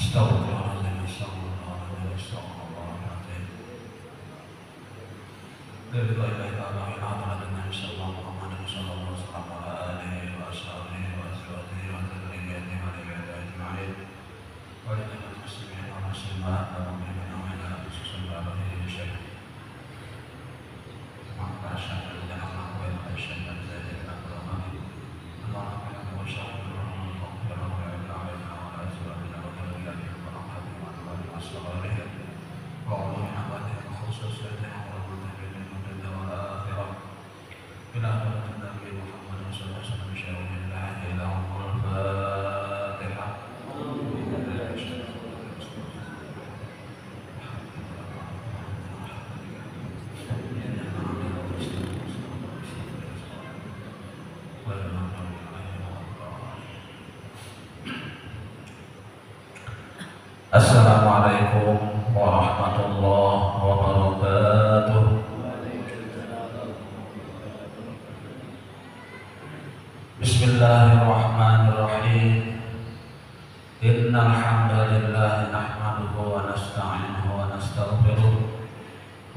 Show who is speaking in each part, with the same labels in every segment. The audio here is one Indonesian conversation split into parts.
Speaker 1: Astagfirullahaladzim, astagfirullahaladzim, astagfirullahaladzim. Dari ilahi ta'ala ila hadratin Nabi sallallahu Muhammadin sallallahu alaihi wasallam wa alihi wa ashabihi wa azwajihi wa dzurriyyatihi wa alihi ajma'in. Wa lil muslimin wa muslimat wa mu'minin wa mu'minat khususan ba'dahi syekh. Maka syahadu an la ilaha illallah wa asyhadu anna sayyidina Muhammadan Allahumma wa sallallahu Assalamualaikum warahmatullahi wabarakatuh. Bismillahirrahmanirrahim. Innal hamdalillah nahmaduhu wa nasta'inuhu wa nastaghfiruh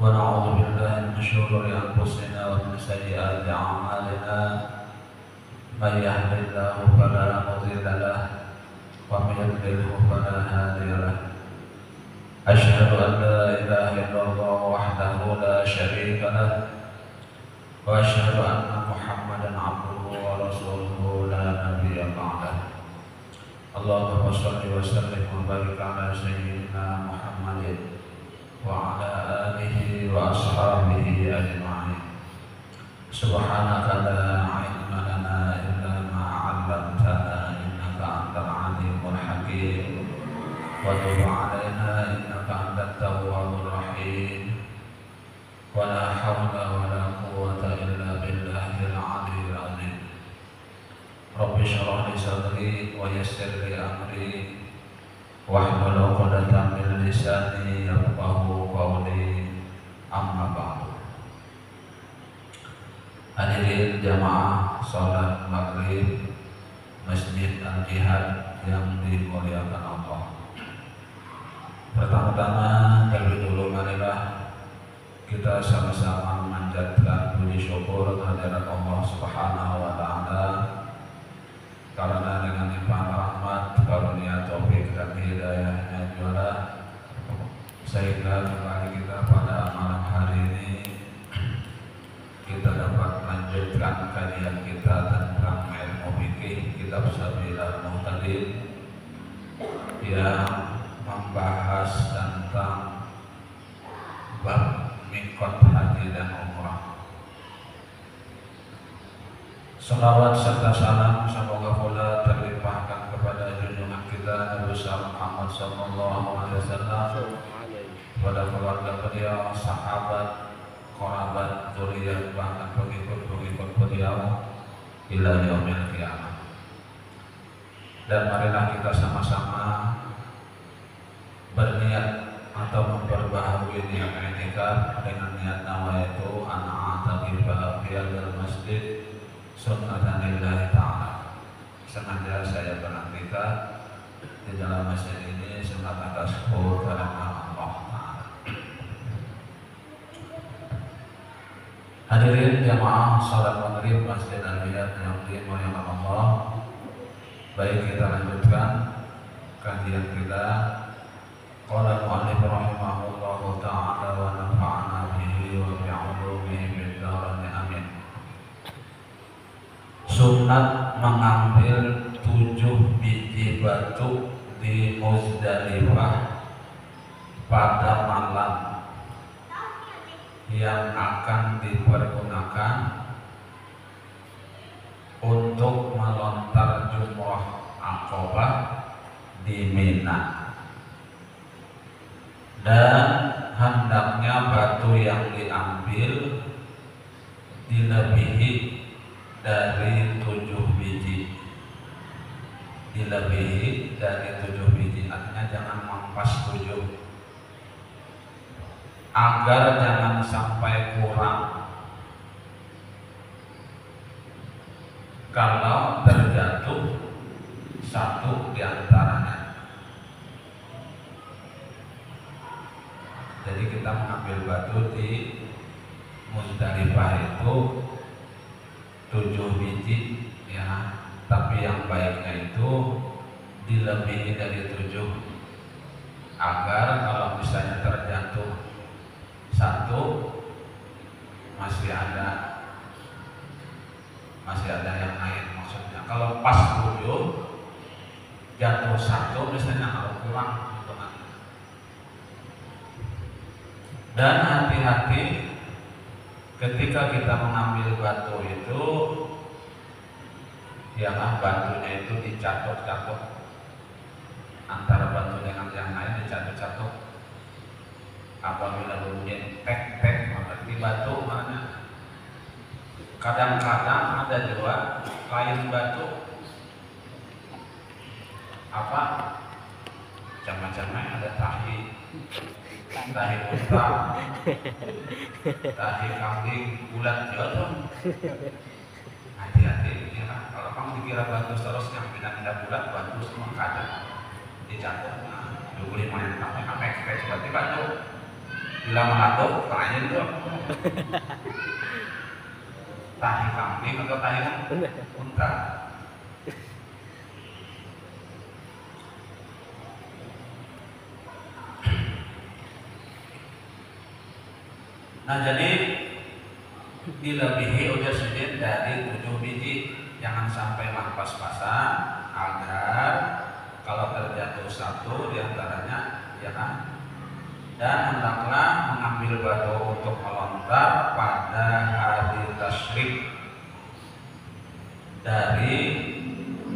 Speaker 1: wa na'udzu billahi min shururi anfusina wa min sayyiati a'malina. May yahdihillahu fala mudilla lahu wa may yudlilhu fala hadiya lahu. Asyhadu an la ilaha illallah wahdahu la syarika lahu wa asyhadu anna Muhammadan abduhu wa rasuluhu la nabiyya ba'dahu. Allahumma shalli wa sallim wa barik ala sayyidina Muhammadin wa ala alihi wa ashabihi ajma'in. Subhanaka la ilma lana illa ma 'allamtana innaka antal alimul hakim. Wa tub 'alaina innaka antat tawwabur rahim. Wa la hawla wa la quwwata illa billahil 'aliyyil 'azim. Rabbi shrah li sadri wa yassir li amri wahlul 'uqdatam min lisani yafqahu qawli. Amma ba'du. Hadirin jamaah salat maghrib Masjid Al-Jihad yang dimuliakan Allah. Pertama-tama terlebih dulu marilah kita sama-sama memanjatkan puji syukur kehadirat Allah Subhanahu wa taala karena dengan limpahan rahmat, karunia, taufik dan hidayahnya juga sehingga kembali kita pada malam hari ini kita dapat melanjutkan kajian kita tentang ilmu fikih kitab Sabilul Muhtadin yang membahas tentang bab miqat haji dan umrah. Salawat serta salam semoga pula terlimpahkan kepada junjungan kita Nabi Muhammad sallallahu alaihi wasallam, pada keluarga beliau, sahabat, kerabat, dzurriyyah, bahkan pengikut-pengikut beliau ila yaumil qiyamah. Dan marilah kita sama-sama berniat atau memperbaharui niat i'tikaf dengan niat nawaitu an a'taqifa fi hadzal masjid sunnatan lillahi ta'ala. Sengaja saya beraktikaf di dalam masjid ini sunat atasku karena Allah Ta'ala. Hadirin jamaah salat maghrib Masjid Al-Jihad yang dimuliakan Allah. Baik, kita lanjutkan kajian kita. Qala al-mu'allif rahimahullahu ta'ala wa nafa'ana bihi wa bi'ulumihi fid dharain amin. Sunat mengambil 7 biji batu di Muzdalifah pada malam yang akan dipergunakan untuk melontar jumrah Aqabah di Mina. Dan hendaknya batu yang diambil dilebihi dari 7 biji. Dilebihi dari 7 biji, artinya jangan mampas 7, agar jangan sampai kurang. Kalau terjatuh satu di antaranya, kita mengambil batu di Muzdalifah itu 7 biji ya, tapi yang baiknya itu dilebihi dari 7 agar kalau misalnya terjatuh 1 masih ada yang lain, maksudnya kalau pas 7 jatuh 1 misalnya, kalau kurang gitu kan. Dan hati-hati ketika kita mengambil batu itu ya kan, batunya itu dicatut-catut, antara batu dengan yang lain dicatut-catut. Apabila bunyi tek-tek berarti batu maknanya. Kadang-kadang ada juga lain batu apa macam-macam, ada tahi unta, tahi kambing, bulat jodoh. Hati-hati ya kan, kalau kamu dikira batu terus yang pindah-pindah bulat, batu semua kadang dicatat. Nah, 25 yang sampai berarti batu. Bila mengatur, tanya itu tahi kambing atau tahi unta. Nah, jadi dilebihi ujar sujud dari 7 biji, jangan sampai pas-pasan, agar kalau terjatuh 1 diantaranya ya kan. Dan hendaklah mengambil batu untuk melontar pada hari tasyrik dari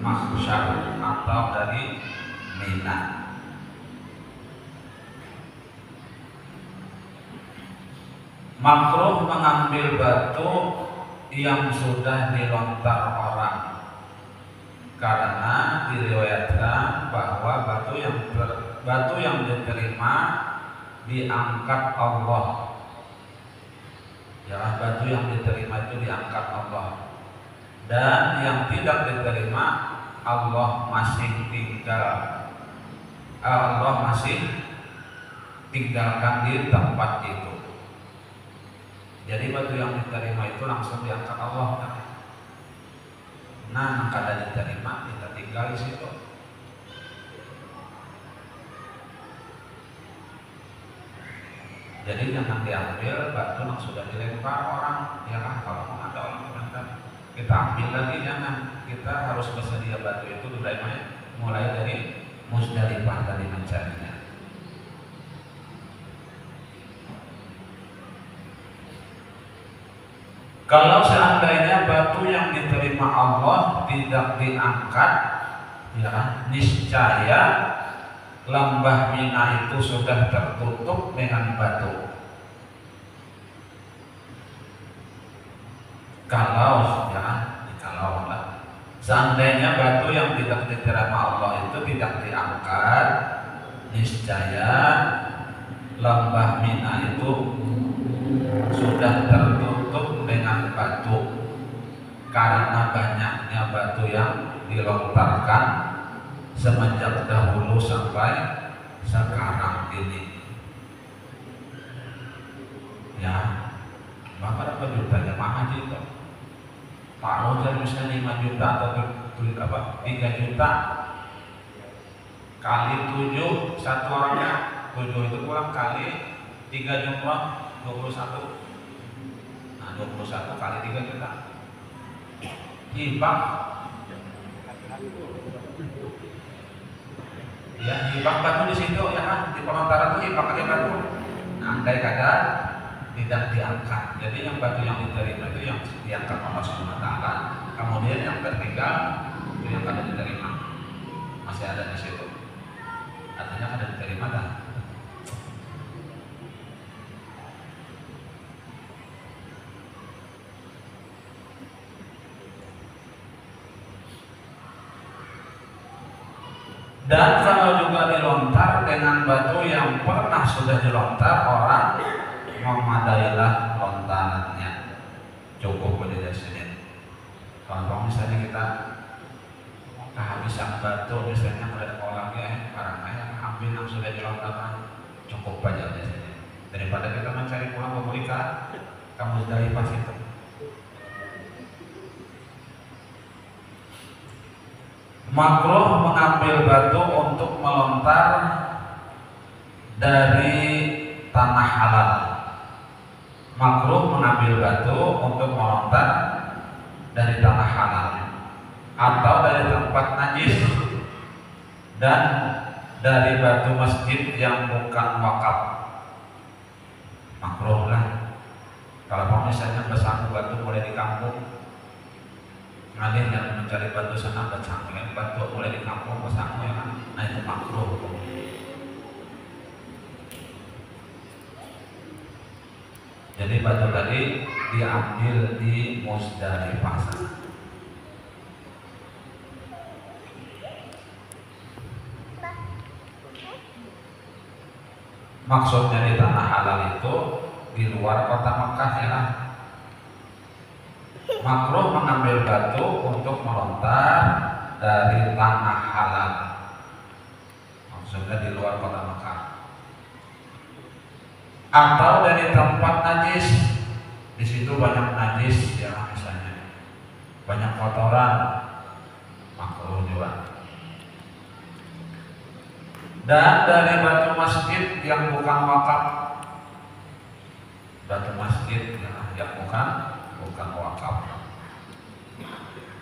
Speaker 1: mahsyar atau dari Mina. Makruh mengambil batu yang sudah dilontar orang, karena diriwayatkan bahwa batu yang diterima diangkat Allah. Ya, batu yang diterima itu diangkat Allah, dan yang tidak diterima Allah masih tinggalkan di tempat itu. Jadi batu yang diterima itu langsung diangkat Allah. Nah, kada diterima kita tinggal di situ. Jadi jangan diambil batu yang sudah dilempar orang, ya kan? Kalau ada orang dilempar, kita ambil lagi, jangan. Kita harus bersedia batu itu mulai dari Muzdalifah tadi mencarinya. Kalau seandainya batu yang diterima Allah tidak diangkat, ya kan, niscaya lembah Mina itu sudah tertutup dengan batu. Kalau seandainya batu yang tidak diterima Allah itu tidak diangkat, niscaya lembah Mina itu sudah tertutup dengan batu, karena banyaknya batu yang dilontarkan semenjak dahulu sampai sekarang ini. Ya, berapa juta jemaah haji itu? Taruh saja misalnya 5 juta atau 3 juta kali 7 satu orangnya, 7 itu kurang kali 3 jumlah 21. Nah, 21 kali 3 juta. Hibah. Ya, hibah batu di situ ya kan, di pelontaran itu hibah pakai batu. Nah, andai kata tidak diangkat. Jadi yang batu yang diterima itu yang diangkat Allah Subhanahu wa taala. Kemudian yang tertinggal itu yang kada diterima. Masih ada di situ. Artinya kada diterima kan? Dan kalau juga dilontar dengan batu yang pernah sudah dilontar orang, memadailah lontarannya, cukup pada dasarnya. Kalau misalnya kita kehabisan batu, misalnya pada orang ya, barangnya ambil yang sudah dilontarkan, cukup pada dasarnya. daripada kita mencari pulang pemerintah kamu dari pas itu. Makruh mengambil batu untuk melontar dari tanah halal. Makruh mengambil batu untuk melontar dari tanah halal atau dari tempat najis dan dari batu masjid yang bukan wakaf. Makruh lah. Kalau misalnya bersangkut batu mulai di kampung, ngalih yang mencari batu sana bersangkut batu mulai di kampung bersangkut ya kan, nah itu makruh. Jadi batu tadi diambil di Musdalifah sana. Maksudnya di tanah halal itu di luar kota Mekah ya. Makruh mengambil batu untuk melontar dari tanah halal. Maksudnya di luar kota Mekah. Atau dari tempat najis. Di situ banyak najis ya misalnya. Banyak kotoran. Makruh juga. Dan dari batu masjid yang bukan wakaf. Batu masjid yang bukan wakaf.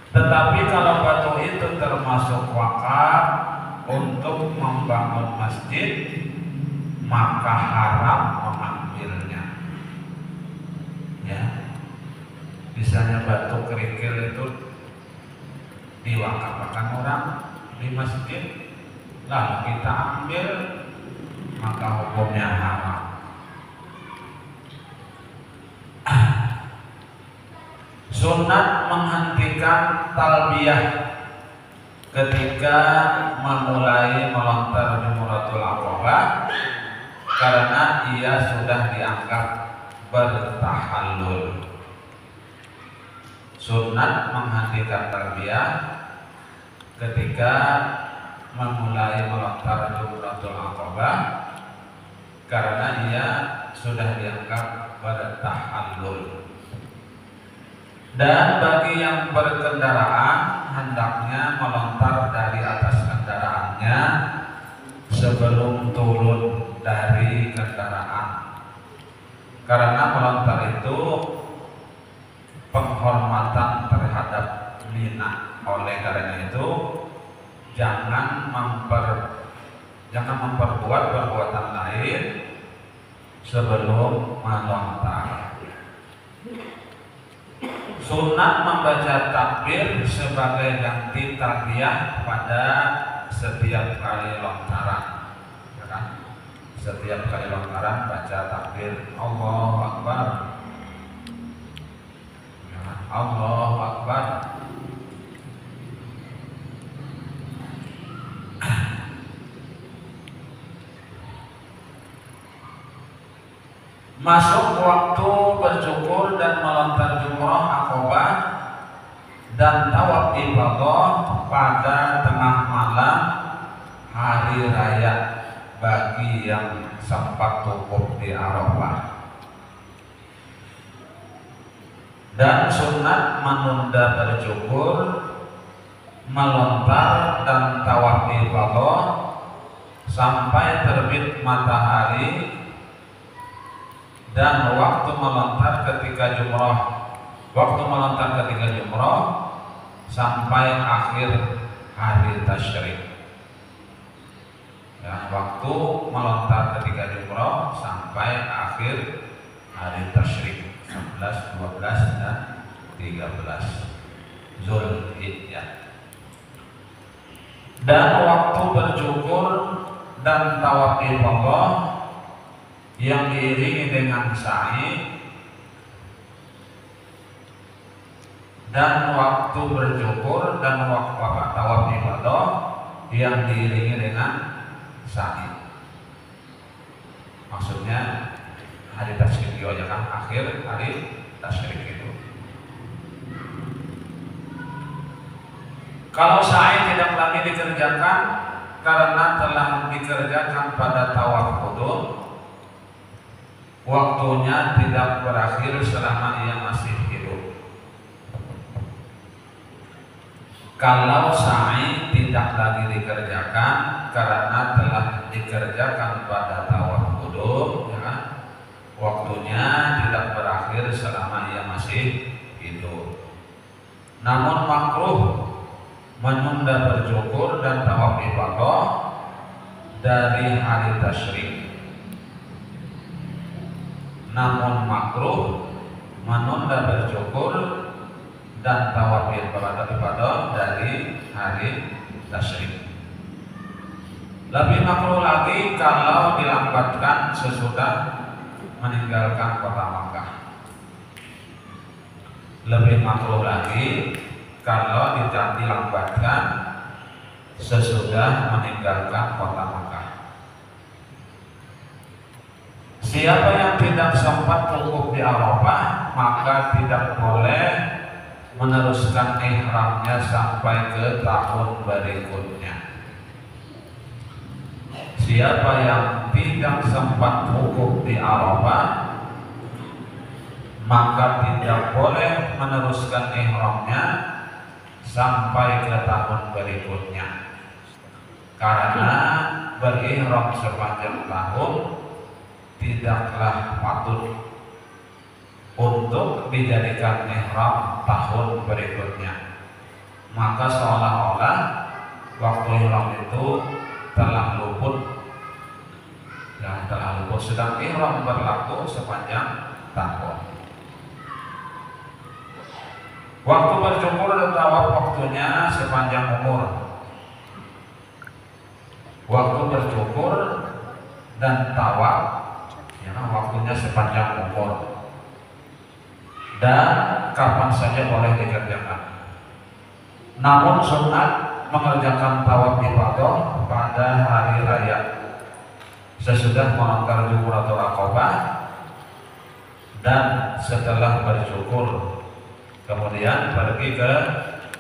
Speaker 1: Tetapi kalau batu itu termasuk wakaf untuk membangun masjid, maka haram mengambilnya. Ya, misalnya batu kerikil itu diwakafkan orang di masjid, lalu kita ambil, maka hukumnya haram. Sunat menghentikan talbiyah ketika memulai melontar Jumratul Aqabah karena ia sudah dianggap bertahallul. Sunat menghentikan talbiyah ketika memulai melontar Jumratul Aqabah karena ia sudah dianggap bertahallul. Dan bagi yang berkendaraan hendaknya melontar dari atas kendaraannya sebelum turun dari kendaraan. Karena melontar itu penghormatan terhadap Mina. Oleh karena itu jangan memperbuat perbuatan lain sebelum melontar. Sunat membaca takbir sebagai ganti talbiyah pada setiap kali lontaran, ya kan? Setiap kali lontaran baca takbir Allahu Akbar, ya kan? Allahu Akbar. Masuk waktu bercukur dan melontar jumrah Aqabah dan tawaf ifadah pada tengah malam hari raya bagi yang sempat wukuf di Arafah. Dan sunat menunda bercukur, melontar dan tawaf ifadah sampai terbit matahari. Dan waktu melontar ketika jumrah sampai akhir hari tasyrik. Ya, waktu melontar ketika jumrah sampai akhir hari tasyrik 11, 12 dan 13 Zulhijjah. Dan waktu bercukur dan tawaf ifadah yang diiringi dengan sa'i, dan waktu bercukur dan waktu tawaf ifadah yang diiringi dengan sa'i. Maksudnya hari tasyrik ya kan, akhir hari tasyrik itu. Kalau sa'i tidak lagi dikerjakan karena telah dikerjakan pada tawaf qudum, waktunya tidak berakhir selama ia masih hidup. Kalau sa'i tidak lagi dikerjakan karena telah dikerjakan pada tawaf qudum, ya, waktunya tidak berakhir selama ia masih hidup. Namun makruh menunda bercukur dan tawaf ifadah dari hari tasyrik. Namun makruh menunda bercukur dan tawaf ifadah dari hari tasyrik. Lebih makruh lagi kalau dilambatkan sesudah meninggalkan kota Makkah. Lebih makruh lagi kalau dilambatkan sesudah meninggalkan kota Makkah. Siapa yang tidak sempat wukuf di Arafah maka tidak boleh meneruskan ihramnya sampai ke tahun berikutnya. Siapa yang tidak sempat wukuf di Arafah maka tidak boleh meneruskan ihramnya sampai ke tahun berikutnya, karena berihram sepanjang tahun tidaklah patut untuk dijadikan ihram tahun berikutnya. Maka seolah-olah waktu ihram itu telah luput, sedang ihram berlaku sepanjang tahun. Waktu bercukur dan tawaf waktunya sepanjang umur. Waktu bercukur dan tawaf, ya, waktunya sepanjang umur. Dan kapan saja boleh dikerjakan. Namun sunat mengerjakan tawaf ifadah pada hari raya sesudah melanggar Jumratul Aqabah dan setelah bercukur, kemudian pergi ke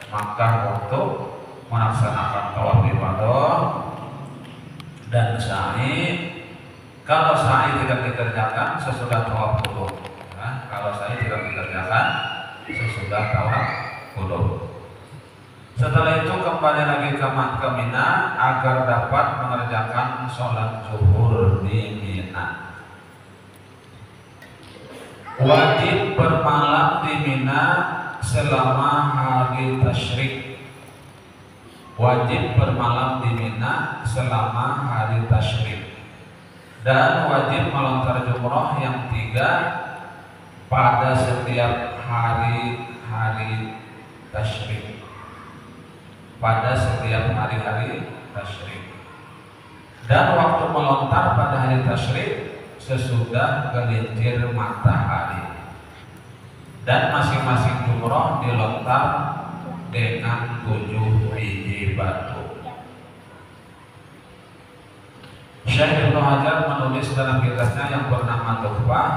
Speaker 1: Makkah untuk melaksanakan tawaf ifadah dan sa'i. Kalau sa'i tidak dikerjakan sesudah tawaf qudum, nah, kalau sa'i tidak dikerjakan sesudah tawaf qudum. Setelah itu kembali lagi ke Mina agar dapat mengerjakan sholat zuhur di Mina. Wajib bermalam di Mina selama hari tasyrik. Wajib bermalam di Mina selama hari tasyrik. Dan wajib melontar jumroh yang 3 pada setiap hari-hari tasyrik. Pada setiap hari-hari tasyrik. Dan waktu melontar pada hari tasyrik sesudah gelincir matahari. Dan masing-masing jumroh dilontar dengan 7 biji batu. Syekh Ibnu Hajar menulis dalam kitabnya yang bernama Tuhfah,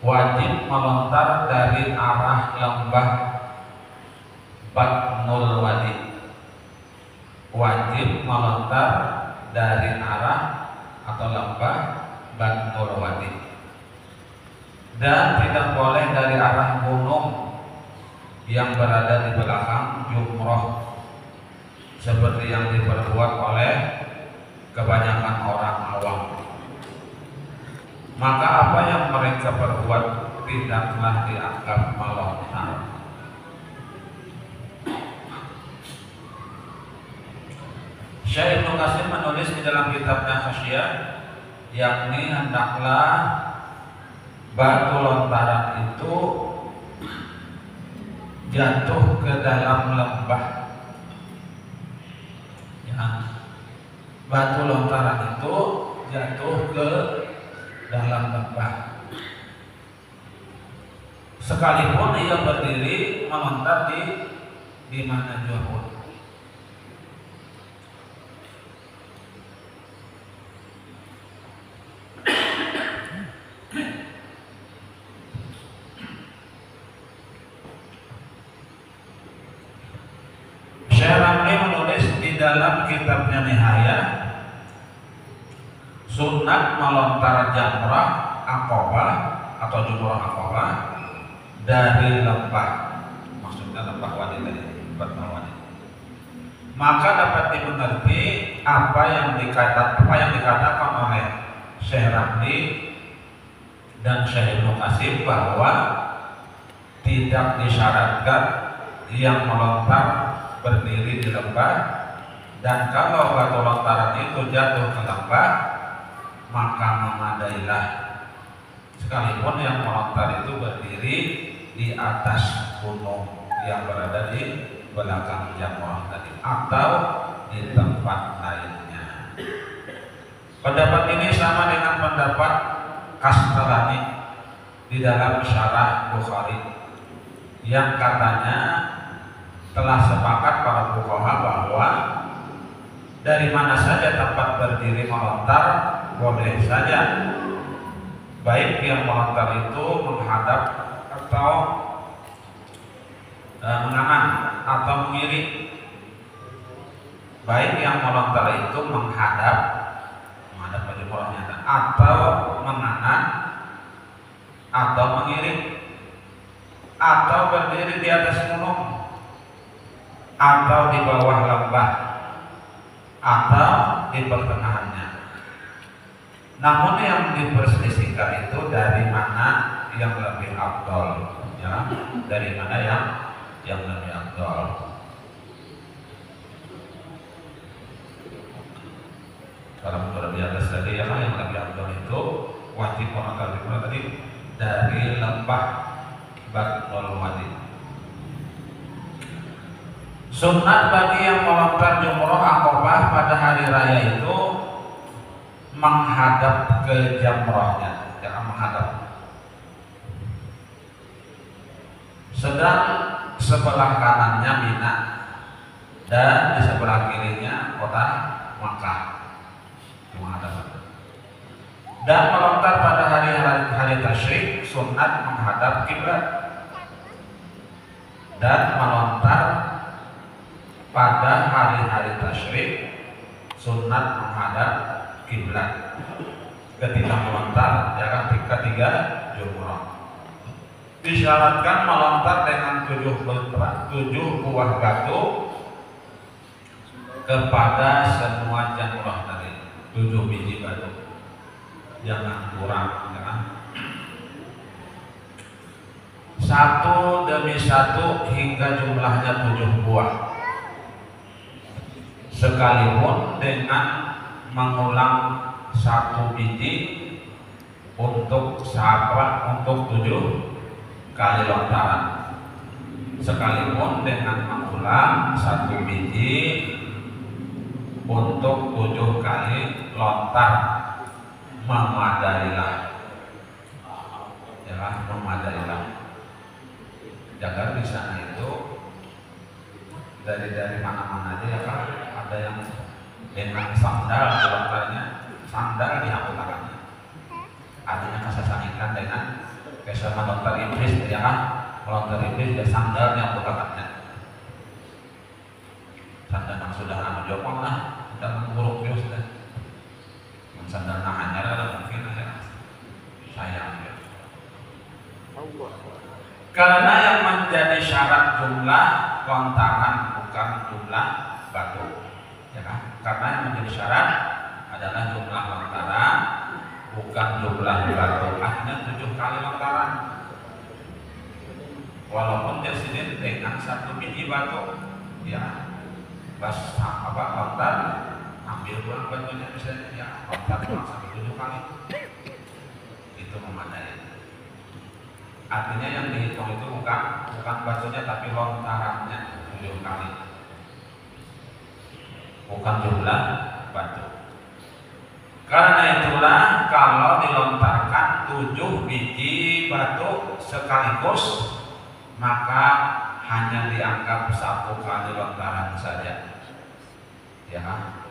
Speaker 1: wajib melontar dari arah lembah Batnul Wadi. Wajib melontar dari arah atau lembah Batnul Wadi. Dan tidak boleh dari arah gunung yang berada di belakang jumroh, seperti yang diperbuat oleh kebanyakan orang awam. Maka apa yang mereka perbuat tidaklah dianggap melontar. Syekh Ibnu Qasim menulis di dalam kitabnya Khasyiyah, yakni hendaklah batu lontaran itu jatuh ke dalam lembah. Ya, batu lontaran itu jatuh ke dalam lembah. Sekalipun ia berdiri melontar di mana jua pun. Syekh Ramli menulis di dalam kitabnya Nihayah, sunat melontar jamrah Aqabah atau jumroh Aqabah dari lembah, maksudnya lembah Wadi tadi, lembah Wadi, maka dapat dimengerti apa yang dikatakan oleh Syekh Ramli dan Syekh Ibnu Qasim bahwa tidak disyaratkan yang melontar berdiri di lembah, dan kalau batu lontaran itu jatuh ke lembah maka memadailah sekalipun yang melontar itu berdiri di atas gunung yang berada di belakang jamrah tadi atau di tempat lainnya. Pendapat ini sama dengan pendapat Kastalani di dalam Syarah Bukhari yang katanya telah sepakat para fuqaha bahwa dari mana saja tempat berdiri melontar boleh saja, baik yang melontar itu menghadap atau menganan atau mengiring, baik yang melontar itu menghadap baju jumrohnya atau menganan atau mengiring atau berdiri di atas gunung atau di bawah lembah atau di pertengahannya. Namun yang diperselisihkan itu dari mana yang lebih afdol, ya, dari mana yang lebih afdol. Kalau menurut di atas tadi yang lebih afdol itu wajib melontar tadi dari lembah Batnul Wadi. Sunat bagi yang melontar jumroh Aqabah pada hari raya itu menghadap ke jamrohnya, jangan menghadap. Sedang sebelah kanannya Mina dan di sebelah kirinya kota Makkah, menghadap. Dan melontar pada hari tasyrik sunat menghadap kiblat, dan melontar pada hari-hari tasyrik sunat menghadap kiblat ketika melontar, ya kan, ketiga jumroh. Disyaratkan melontar dengan 7 buah batu kepada semua jamroh tadi, 7 biji batu, jangan kurang, ya kan? Satu demi satu hingga jumlahnya 7 buah, sekalipun dengan mengulang 1 biji untuk 7 kali lontaran, sekalipun dengan mengulang 1 biji untuk 7 kali lontar, memadailah, ya, memadailah. Jangan di sana itu dari mana-mana aja, ya kan, ada yang dengan sandal lontarnya, sandal dihapuskannya, artinya kesesanikan dengan kesama lontar iblis, ya kan, melontar iblis ya sandal dihapuskannya, sandal yang sudah anu jopong lah, sudah buruk juga sudah, sandal hanya ada mungkin ya sayang ya. Karena yang menjadi syarat jumlah lontaran bukan jumlah batu, ya kan? Karena yang menjadi syarat adalah jumlah lontaran bukan jumlah batu. Akhirnya 7 kali lontaran, walaupun tersedia dengan 1 biji batu, ya, pas lontar ambil pulang batunya misalnya, ya, lontar sampai 7 kali, itu memadai. Artinya yang dihitung itu bukan batunya tapi lontarannya 7 kali, bukan jumlah batu. Karena itulah kalau dilontarkan 7 biji batu sekaligus, maka hanya dianggap 1 kali lontaran saja, ya kan?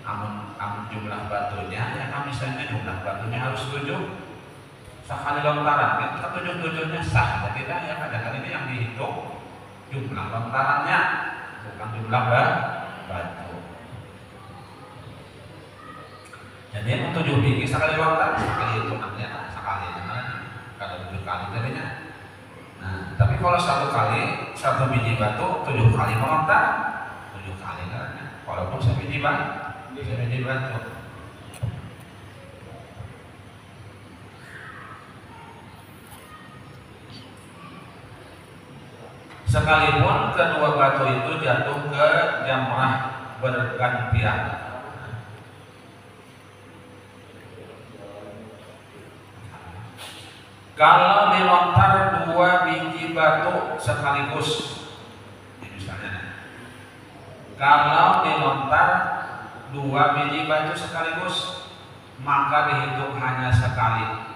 Speaker 1: Amun jumlah batunya, ya kan, misalnya jumlah batunya harus 7 sekali lontaran, itu 7-7-nya sah, jadi tidak, ya, kadang-kadang ini yang dihitung jumlah lontarannya bukan jumlah batu. Jadi 7 biji sekali lontar, sekali itu namanya sekali kalau 7 kali jadinya. Nah, tapi kalau 1 kali 1 biji batu 7 kali melontar, 7 kali kan. Walaupun 1 biji batu. Sekalipun kedua batu itu jatuh ke jamrah bergantian. Kalau dilontar 2 biji batu sekaligus, misalnya, kalau dilontar 2 biji batu sekaligus, maka dihitung hanya sekali.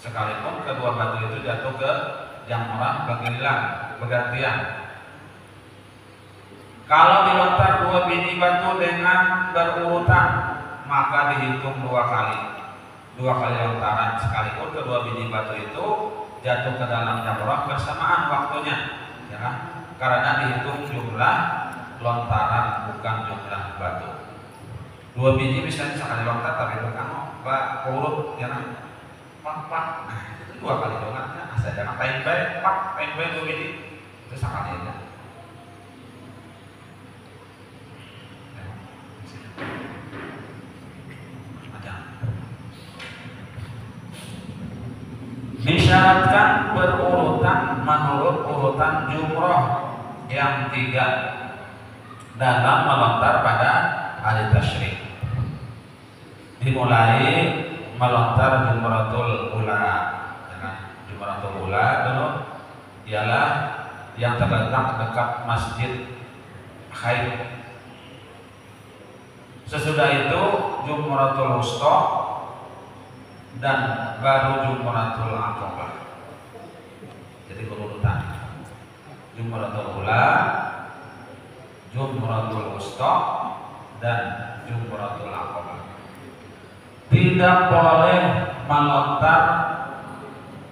Speaker 1: Sekalipun kedua batu itu jatuh ke jamrah bergantian. Kalau dilontar 2 biji batu dengan berurutan, maka dihitung 2 kali. 2 kali lontaran sekalipun kedua biji batu itu jatuh ke dalam jamrah bersamaan waktunya, ya kan? Karena dihitung jumlah lontaran bukan jumlah batu. 2 biji misalnya sekali lontar tapi bukan urut, ya kan? Pak. Nah, itu 2 kali dongannya. Asal jangan pain baik 2 biji itu sekali aja. Disyaratkan berurutan menurut urutan jumroh yang 3 dalam melontar pada hari tasyrik. Dimulai melontar jumratul ula. Jumratul ula dulu ialah yang terletak dekat masjid Haid. Sesudah itu jumratul wusta dan baru jumratul aqabah. Jadi berurutan. Jumratul ula, jumratul wusta dan jumratul aqabah. Tidak boleh melontar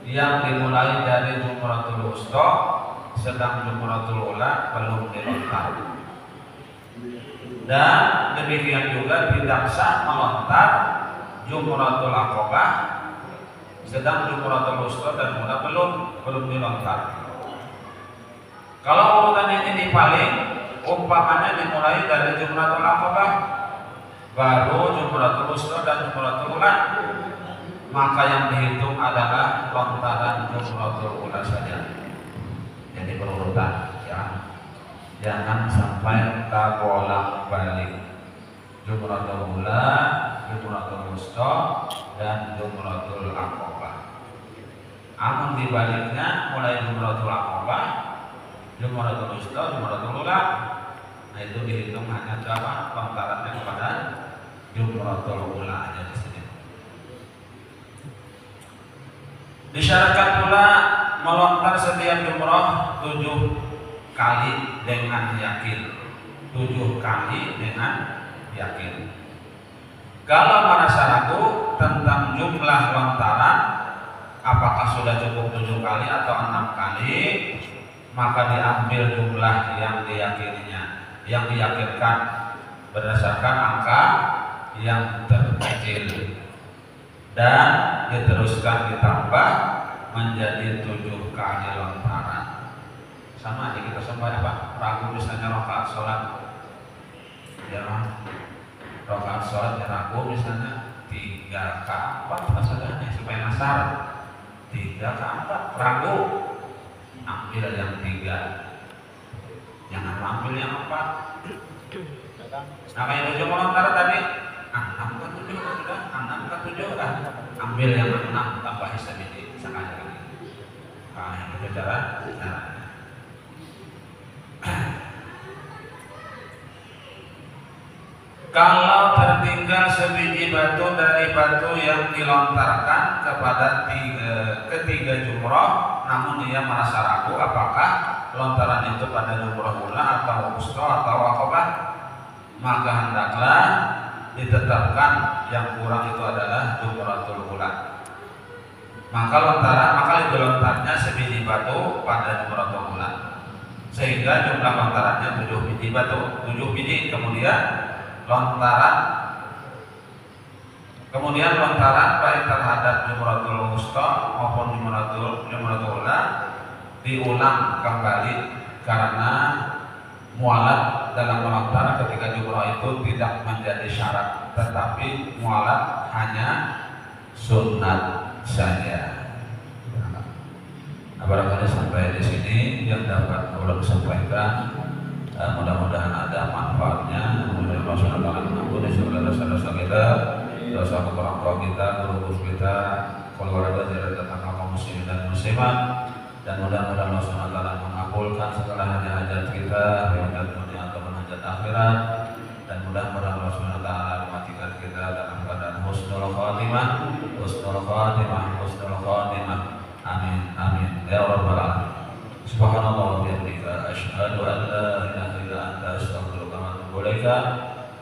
Speaker 1: yang dimulai dari jumratul wusta sedang jumratul ula belum dilontar. Dan demikian juga tidak sah melontar jumratul aqabah sedang jumratul wusta dan ula belum dilontar. Kalau urutan ini dipaling, umpamanya dimulai dari jumratul aqabah baru jumratul wusta dan jumratul ula, maka yang dihitung adalah lontaran jumratul ula saja. Jadi berurutan, ya. Jangan sampai bolak-balik. Jumratul ula, jumratul wusta dan jumratul aqabah. Amun dibaliknya mulai jumratul aqabah, jumratul wusta, jumratul ula. Nah, itu dihitung hanya berapa lontarannya kepada jumratul ula aja di sini. Disyaratkan pula melontar setiap jumrah 7 kali dengan yakin. 7 kali dengan yakin. Kalau merasa ragu tentang jumlah lontaran, apakah sudah cukup 7 kali atau 6 kali, maka diambil jumlah yang diyakininya, yang diyakinkan berdasarkan angka yang terkecil dan diteruskan ditambah menjadi 7 kali lontaran. Sama aja kita sampai apa? Ragu misalnya rakaat sholat, ya rakaat sholat ya ragu misalnya 3 ke 4 masalahnya supaya nasar 3 ke 4 ragu, ambil yang 3, jangan ambil yang 4. Nah, kayak 7 melontar tadi 6 ke 7 sudah, 6 ke 7 kan, ambil yang 6 tambah hisab ini sekali lagi. Nah, itu caranya. Kalau tertinggal sebiji batu dari batu yang dilontarkan kepada ketiga jumroh, namun dia merasa ragu apakah lontaran itu pada jumroh ula atau wusta atau aqabah, maka hendaklah ditetapkan yang kurang itu adalah jumratul ula. Maka dilontarnya sebiji batu pada jumratul ula, sehingga jumlah lontarannya 7 biji batu, 7 biji. Kemudian lontaran Kemudian lontaran baik terhadap Jumratul Wusta maupun Jumratul Ula diulang kembali karena mualat dalam melontar ketika jumrah itu tidak menjadi syarat, tetapi mualat hanya sunat saja. Nah, barangkali sampai di sini yang dapat ulun sampaikan. Mudah-mudahan ada manfaatnya. Mudah-mudahan Allah SWT mengampuni segala dosa-dosa kita, dosa orang tua kita, guru kita, keluarga dari tetangga kaum muslimin dan muslimat, dan mudah-mudahan Allah SWT mengabulkan segala hajat kita, hajat dunia ataupun hajat akhirat, dan mudah-mudahan Allah SWT mematikan kita dalam keadaan husnul khatimah, husnul khatimah, husnul khatimah. Amin, amin ya rabbal alamin. Subhanallah wa bihamdika asyhadu an la ilaha illa anta astaghfiruka wa atubu ilaik.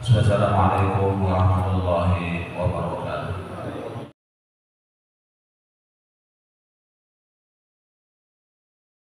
Speaker 1: Wassalamualaikum warahmatullahi